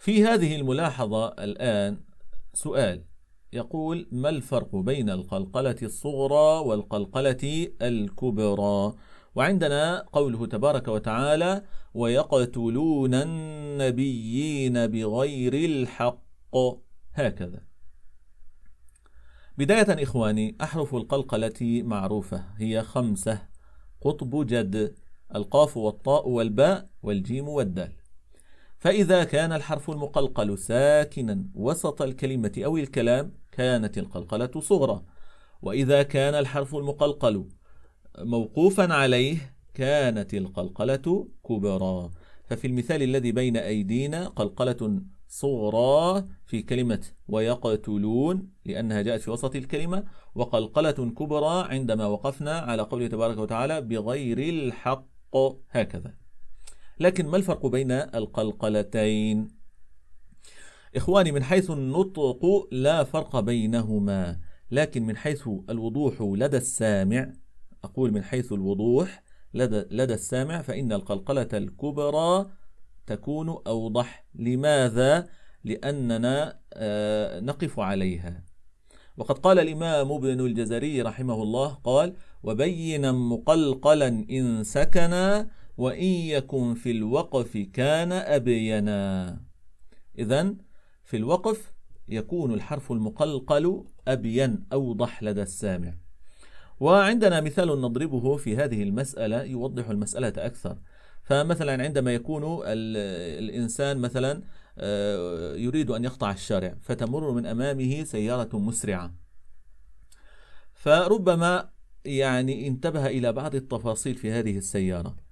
في هذه الملاحظة الآن سؤال يقول: ما الفرق بين القلقلة الصغرى والقلقلة الكبرى؟ وعندنا قوله تبارك وتعالى: ويقتلون النبيين بغير الحق. هكذا. بداية إخواني، أحرف القلقلة معروفة، هي 5: قطب جد، القاف والطاء والباء والجيم والدال. فإذا كان الحرف المقلقل ساكنا وسط الكلمة أو الكلام كانت القلقلة صغرى، وإذا كان الحرف المقلقل موقوفا عليه كانت القلقلة كبرى. ففي المثال الذي بين أيدينا قلقلة صغرى في كلمة ويقتلون لأنها جاءت في وسط الكلمة، وقلقلة كبرى عندما وقفنا على قوله تبارك وتعالى بغير الحق. هكذا. لكن ما الفرق بين القلقلتين؟ إخواني، من حيث النطق لا فرق بينهما، لكن من حيث الوضوح لدى السامع، أقول من حيث الوضوح لدى السامع، فإن القلقلة الكبرى تكون أوضح. لماذا؟ لأننا نقف عليها. وقد قال الإمام ابن الجزري رحمه الله قال: وبينا مقلقلا إن سكنا وإن يكن في الوقف كان أبينا. إذن في الوقف يكون الحرف المقلقل أبين أوضح لدى السامع. وعندنا مثال نضربه في هذه المسألة يوضح المسألة أكثر. فمثلا عندما يكون الإنسان مثلا يريد أن يقطع الشارع، فتمر من أمامه سيارة مسرعة، فربما انتبه إلى بعض التفاصيل في هذه السيارة،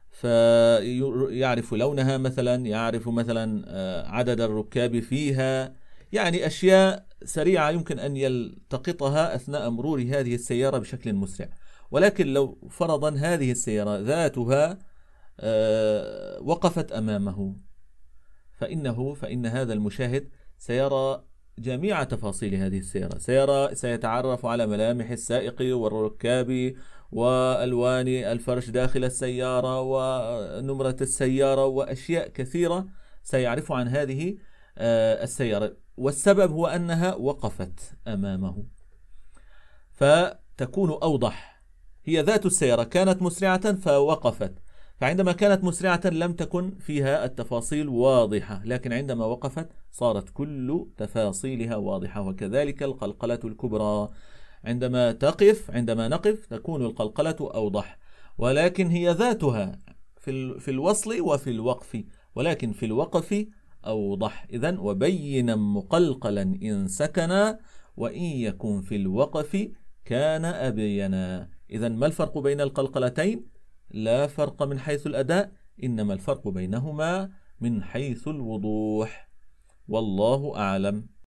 فيعرف لونها مثلا، يعرف مثلا عدد الركاب فيها، أشياء سريعة يمكن أن يلتقطها أثناء مرور هذه السيارة بشكل مسرع. ولكن لو فرضا هذه السيارة ذاتها وقفت أمامه، فإن هذا المشاهد سيرى جميع تفاصيل هذه السيارة، سيتعرف على ملامح السائق والركاب وألوان الفرش داخل السيارة ونمرة السيارة وأشياء كثيرة سيعرف عن هذه السيارة، والسبب هو أنها وقفت أمامه، فتكون أوضح. هي ذات السيارة كانت مسرعة فوقفت، فعندما كانت مسرعة لم تكن فيها التفاصيل واضحة، لكن عندما وقفت صارت كل تفاصيلها واضحة. وكذلك القلقلة الكبرى، عندما نقف تكون القلقلة أوضح، ولكن هي ذاتها في الوصل وفي الوقف، ولكن في الوقف أوضح. إذن وبينا مقلقلا إن سكنا وإن يكن في الوقف كان أبينا. إذن ما الفرق بين القلقلتين؟ لا فرق من حيث الأداء، إنما الفرق بينهما من حيث الوضوح. والله أعلم.